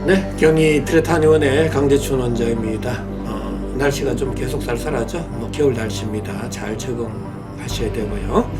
네, 경희 피레타니원의 강재춘 원장입니다. 날씨가 좀 계속 쌀쌀하죠? 겨울 날씨입니다. 잘 적응하셔야 되고요.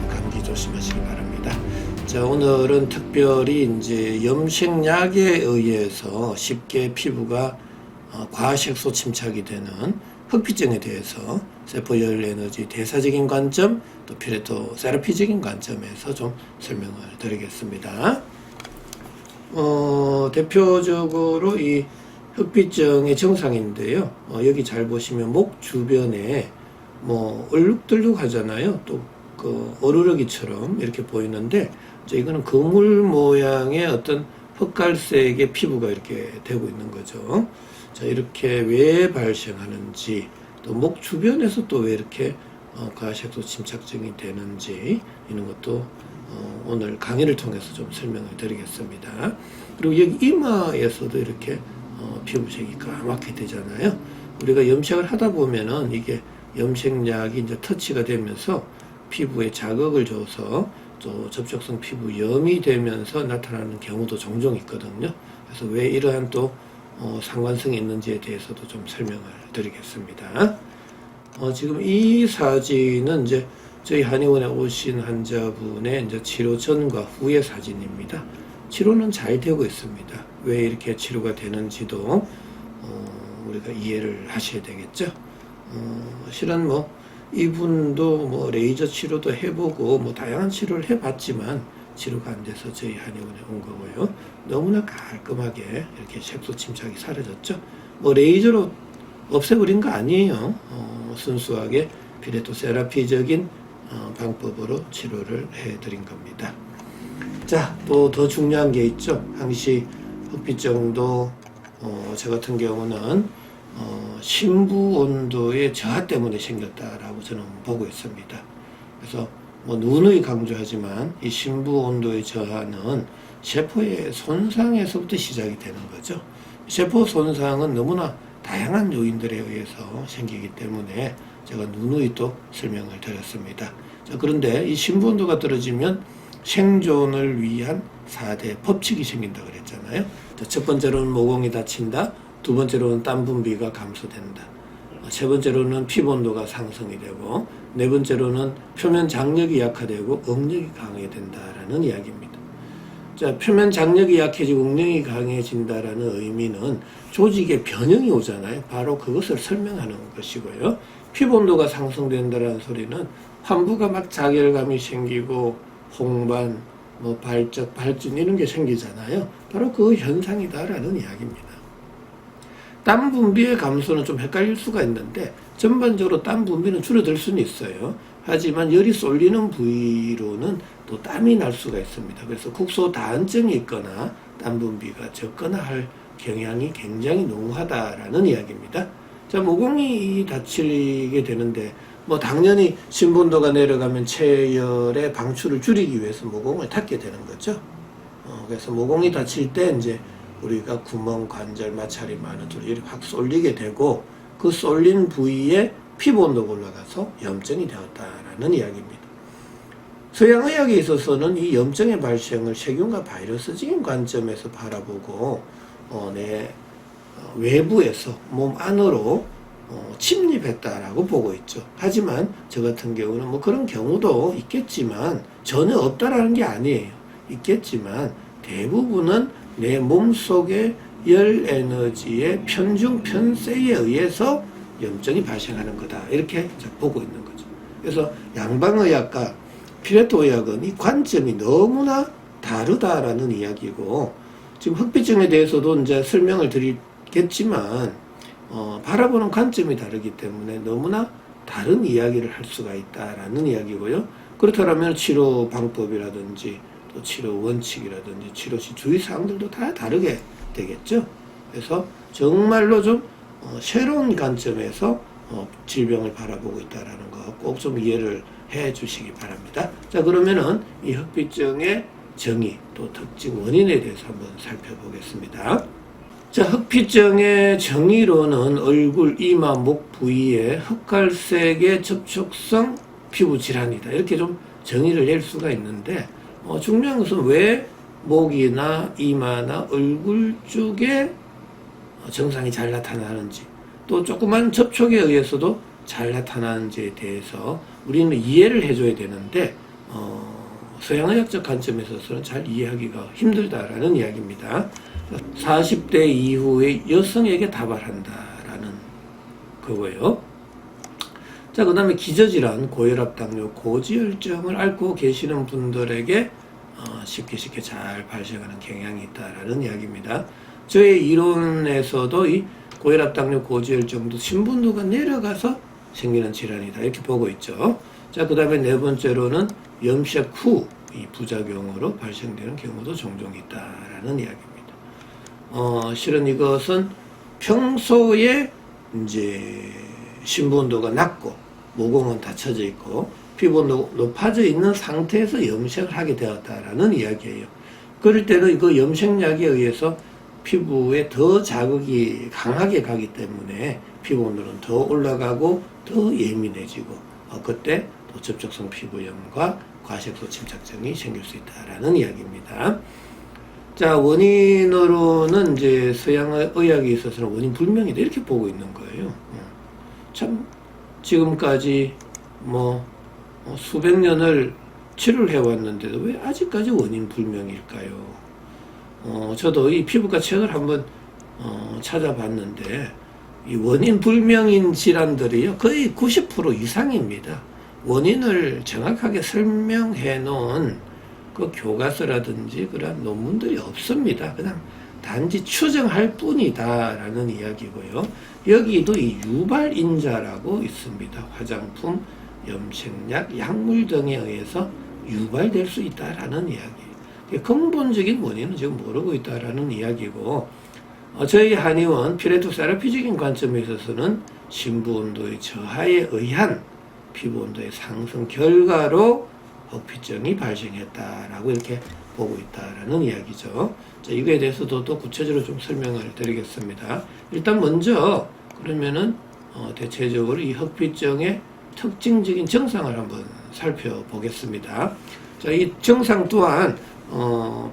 감기 조심하시기 바랍니다. 자, 오늘은 특별히 이제 염색약에 의해서 쉽게 피부가 과색소 침착이 되는 흑피증에 대해서 세포열 에너지 대사적인 관점, 또 피레토 세라피적인 관점에서 좀 설명을 드리겠습니다. 대표적으로 이 흑피증의 정상인데요. 여기 잘 보시면 목 주변에 얼룩덜룩 하잖아요. 또 그 어루러기처럼 이렇게 보이는데, 이거는 그물 모양의 어떤 흑갈색의 피부가 이렇게 되고 있는 거죠. 자, 이렇게 왜 발생하는지, 또 목 주변에서 또 왜 이렇게 과색소 침착증이 되는지, 이런 것도 오늘 강의를 통해서 좀 설명을 드리겠습니다. 그리고 여기 이마에서도 이렇게 피부색이 까맣게 되잖아요. 우리가 염색을 하다 보면은 이게 염색약이 이제 터치가 되면서 피부에 자극을 줘서 또 접촉성 피부염이 되면서 나타나는 경우도 종종 있거든요. 그래서 왜 이러한 또 상관성이 있는지에 대해서도 좀 설명을 드리겠습니다. 지금 이 사진은 이제 저희 한의원에 오신 환자분의 이제 치료 전과 후의 사진입니다. 치료는 잘 되고 있습니다. 왜 이렇게 치료가 되는지도 우리가 이해를 하셔야 되겠죠. 실은 이분도 레이저 치료도 해보고 다양한 치료를 해봤지만 치료가 안 돼서 저희 한의원에 온 거고요. 너무나 깔끔하게 이렇게 색소 침착이 사라졌죠. 레이저로 없애버린 거 아니에요. 순수하게 피레토 세라피적인 방법으로 치료를 해드린 겁니다. 자, 또 더 중요한 게 있죠. 항시 흑피증도 저 같은 경우는 심부 온도의 저하 때문에 생겼다라고 저는 보고 있습니다. 그래서 누누이 강조하지만 이 심부 온도의 저하는 세포의 손상에서부터 시작이 되는 거죠. 세포 손상은 너무나 다양한 요인들에 의해서 생기기 때문에 제가 누누이 또 설명을 드렸습니다. 자, 그런데 이 심부 온도가 떨어지면 생존을 위한 4대 법칙이 생긴다 그랬잖아요. 자, 첫 번째로는 모공이 닫힌다. 두 번째로는 땀 분비가 감소된다. 세 번째로는 피부 온도가 상승이 되고, 네 번째로는 표면 장력이 약화되고 응력이 강해진다라는 이야기입니다. 자, 표면 장력이 약해지고 응력이 강해진다라는 의미는 조직의 변형이 오잖아요. 바로 그것을 설명하는 것이고요. 피부 온도가 상승된다라는 소리는 환부가 막 자결감이 생기고 홍반, 발적, 발진 이런 게 생기잖아요. 바로 그 현상이다라는 이야기입니다. 땀 분비의 감소는 좀 헷갈릴 수가 있는데 전반적으로 땀 분비는 줄어들 수는 있어요. 하지만 열이 쏠리는 부위로는 또 땀이 날 수가 있습니다. 그래서 국소 다한증이 있거나 땀 분비가 적거나 할 경향이 굉장히 농후하다라는 이야기입니다. 자, 모공이 다치게 되는데 당연히 심부온도가 내려가면 체열의 방출을 줄이기 위해서 모공을 닫게 되는 거죠. 그래서 모공이 다칠 때 이제 우리가 구멍, 관절, 마찰이 많은 쪽이 확 쏠리게 되고 그 쏠린 부위에 피부 온도가 올라가서 염증이 되었다라는 이야기입니다. 서양의학에 있어서는 이 염증의 발생을 세균과 바이러스적인 관점에서 바라보고 외부에서 몸 안으로 침입했다라고 보고 있죠. 하지만 저 같은 경우는 그런 경우도 있겠지만 전혀 없다라는 게 아니에요. 있겠지만 대부분은 내 몸속의 열 에너지의 편중 편세에 의해서 염증이 발생하는 거다. 이렇게 보고 있는 거죠. 그래서 양방의학과 피레토의학은 이 관점이 너무나 다르다라는 이야기고, 지금 흑피증에 대해서도 이제 설명을 드리겠지만 바라보는 관점이 다르기 때문에 너무나 다른 이야기를 할 수가 있다라는 이야기고요. 그렇다면 치료 방법이라든지 또 치료 원칙이라든지 치료 시 주의사항들도 다 다르게 되겠죠. 그래서 정말로 좀 새로운 관점에서 질병을 바라보고 있다는 거 꼭 좀 이해를 해 주시기 바랍니다. 자, 그러면은 이 흑피증의 정의 또 특징 원인에 대해서 한번 살펴보겠습니다. 자, 흑피증의 정의로는 얼굴, 이마, 목 부위에 흑갈색의 접촉성 피부 질환이다. 이렇게 좀 정의를 낼 수가 있는데, 중요한 것은 왜 목이나 이마나 얼굴 쪽에 증상이 잘 나타나는지, 또 조그만 접촉에 의해서도 잘 나타나는지에 대해서 우리는 이해를 해줘야 되는데, 서양의학적 관점에 있어서는 잘 이해하기가 힘들다라는 이야기입니다. 40대 이후에 여성에게 다발한다라는 거고요. 자, 그 다음에 기저질환, 고혈압, 당뇨, 고지혈증을 앓고 계시는 분들에게 쉽게 잘 발생하는 경향이 있다라는 이야기입니다. 저의 이론에서도 이 고혈압, 당뇨, 고지혈증도 신분도가 내려가서 생기는 질환이다 이렇게 보고 있죠. 자, 그 다음에 네 번째로는 염색 후 이 부작용으로 발생되는 경우도 종종 있다라는 이야기입니다. 실은 이것은 평소에 이제 신부온도가 낮고 모공은 닫혀져 있고 피부온도가 높아져 있는 상태에서 염색을 하게 되었다라는 이야기예요. 그럴 때는 그 염색약에 의해서 피부에 더 자극이 강하게 가기 때문에 피부온도는 더 올라가고 더 예민해지고 그때 또 접촉성 피부염과 과색소 침착증이 생길 수 있다라는 이야기입니다. 자, 원인으로는 이제 서양의 의학에 있어서는 원인 불명이다 이렇게 보고 있는 거예요. 참 지금까지 수백 년을 치료를 해왔는데도 왜 아직까지 원인 불명일까요? 저도 이 피부과 책을 한번 찾아봤는데 이 원인 불명인 질환들이요 거의 90% 이상입니다. 원인을 정확하게 설명해 놓은 그 교과서라든지 그런 논문들이 없습니다. 그냥 단지 추정할 뿐이다라는 이야기고요. 여기도 이 유발인자라고 있습니다. 화장품, 염색약, 약물 등에 의해서 유발될 수 있다라는 이야기. 근본적인 원인은 지금 모르고 있다라는 이야기고, 저희 한의원 피레토 세라피적인 관점에 있어서는 신부온도의 저하에 의한 피부온도의 상승 결과로 흑피증이 발생했다라고 이렇게 보고 있다라는 이야기죠. 자, 이거에 대해서도 또 구체적으로 좀 설명을 드리겠습니다. 일단 먼저 그러면은 대체적으로 이 흑피증의 특징적인 증상을 한번 살펴보겠습니다. 자, 이 증상 또한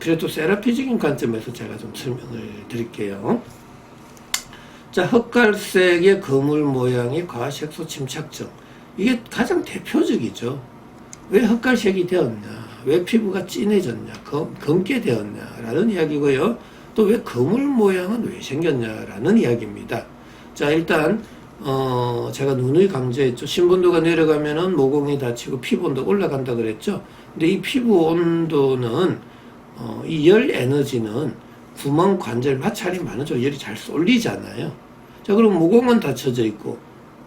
피레토 세라피적인 관점에서 제가 좀 설명을 드릴게요. 자, 흑갈색의 거물 모양의 과색소 침착증. 이게 가장 대표적이죠. 왜 흑갈색이 되었냐? 왜 피부가 진해졌냐? 검게 되었냐라는 이야기고요. 또 왜 거물 모양은 왜 생겼냐라는 이야기입니다. 자, 일단 제가 누누이 강조했죠. 신분도가 내려가면은 모공이 닫히고 피부 온도가 올라간다 그랬죠. 근데 이 피부 온도는 이 열 에너지는 구멍 관절 마찰이 많은 쪽 열이 잘 쏠리잖아요. 자, 그럼 모공은 닫혀져 있고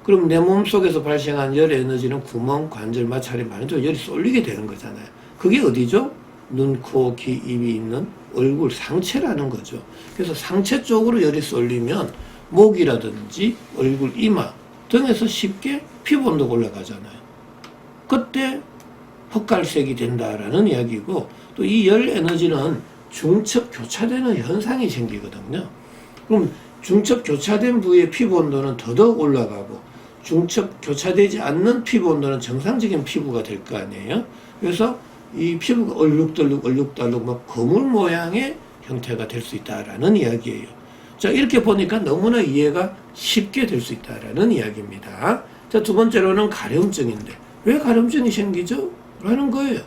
그럼 내 몸속에서 발생한 열 에너지는 구멍, 관절, 마찰이 많은 쪽 열이 쏠리게 되는 거잖아요. 그게 어디죠? 눈, 코, 귀, 입이 있는 얼굴, 상체라는 거죠. 그래서 상체 쪽으로 열이 쏠리면 목이라든지 얼굴, 이마 등에서 쉽게 피부 온도가 올라가잖아요. 그때 흑갈색이 된다라는 이야기고, 또 이 열 에너지는 중첩 교차되는 현상이 생기거든요. 그럼 중첩 교차된 부위의 피부 온도는 더더욱 올라가고 중첩 교차되지 않는 피부 온도는 정상적인 피부가 될 거 아니에요. 그래서 이 피부가 얼룩덜룩 막 거물 모양의 형태가 될 수 있다라는 이야기예요. 자, 이렇게 보니까 너무나 이해가 쉽게 될 수 있다라는 이야기입니다. 자, 두 번째로는 가려움증인데 왜 가려움증이 생기죠? 라는 거예요.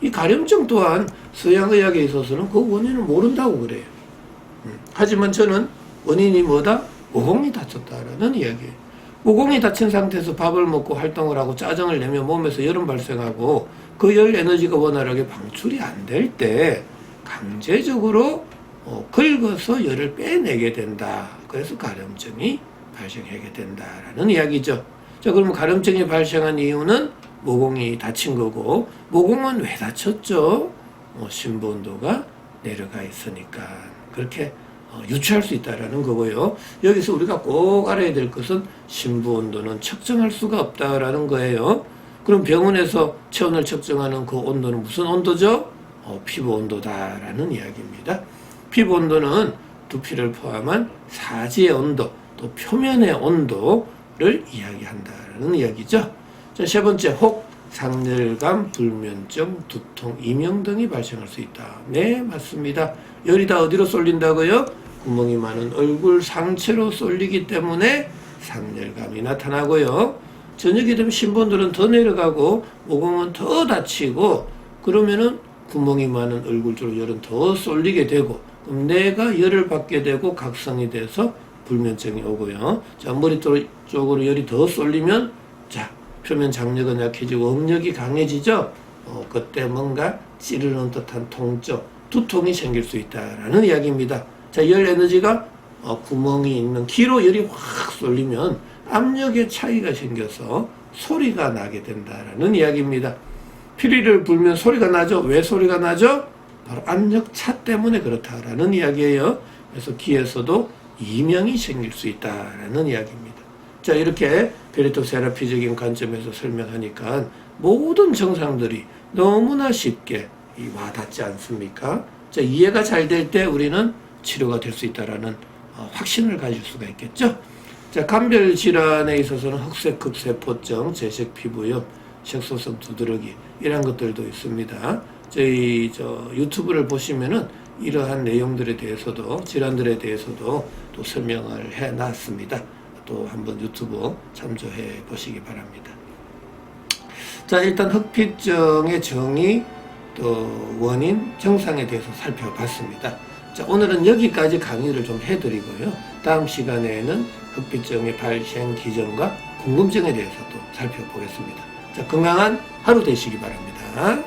이 가려움증 또한 서양의학에 있어서는 그 원인을 모른다고 그래요. 하지만 저는 원인이 뭐다? 모공이 다쳤다라는 이야기예요. 모공이 닫힌 상태에서 밥을 먹고 활동을 하고 짜증을 내며 몸에서 열은 발생하고 그 열 에너지가 원활하게 방출이 안 될 때 강제적으로 긁어서 열을 빼내게 된다. 그래서 가려움증이 발생하게 된다라는 이야기죠. 자, 그러면 가려움증이 발생한 이유는 모공이 닫힌 거고, 모공은 왜 닫혔죠? 신부온도가 내려가 있으니까 그렇게 유추할 수 있다라는 거고요. 여기서 우리가 꼭 알아야 될 것은 신부온도는 측정할 수가 없다라는 거예요. 그럼 병원에서 체온을 측정하는 그 온도는 무슨 온도죠? 피부 온도다라는 이야기입니다. 피부 온도는 두피를 포함한 사지의 온도, 또 표면의 온도를 이야기한다는 이야기죠. 자, 세 번째, 혹 상열감, 불면증, 두통, 이명 등이 발생할 수 있다. 네, 맞습니다. 열이 다 어디로 쏠린다고요? 구멍이 많은 얼굴 상체로 쏠리기 때문에 상열감이 나타나고요. 저녁이 되면 신부들은 더 내려가고 모공은 더 다치고 그러면은 구멍이 많은 얼굴 쪽으로 열은 더 쏠리게 되고 그럼 뇌가 열을 받게 되고 각성이 돼서 불면증이 오고요. 자, 머리 쪽으로 열이 더 쏠리면 자, 표면 장력은 약해지고 억력이 강해지죠. 그때 뭔가 찌르는 듯한 통증, 두통이 생길 수 있다라는 이야기입니다. 자, 열 에너지가 구멍이 있는 귀로 열이 확 쏠리면 압력의 차이가 생겨서 소리가 나게 된다라는 이야기입니다. 피리를 불면 소리가 나죠. 왜 소리가 나죠? 바로 압력 차 때문에 그렇다라는 이야기예요. 그래서 귀에서도 이명이 생길 수 있다라는 이야기입니다. 자, 이렇게 베리톡 세라피적인 관점에서 설명하니까 모든 증상들이 너무나 쉽게 와닿지 않습니까? 자, 이해가 잘 될 때 우리는 치료가 될 수 있다라는 확신을 가질 수가 있겠죠. 자, 감별 질환에 있어서는 흑색 극세포증, 재색 피부염, 색소성 두드러기 이런 것들도 있습니다. 저희 유튜브를 보시면은 이러한 내용들에 대해서도 질환들에 대해서도 또 설명을 해놨습니다. 또 한번 유튜브 참조해 보시기 바랍니다. 자, 일단 흑피증의 정의, 또 원인, 증상에 대해서 살펴봤습니다. 자, 오늘은 여기까지 강의를 좀 해드리고요. 다음 시간에는 흑피증의 발생 기전과 궁금증에 대해서 또 살펴보겠습니다. 자, 건강한 하루 되시기 바랍니다.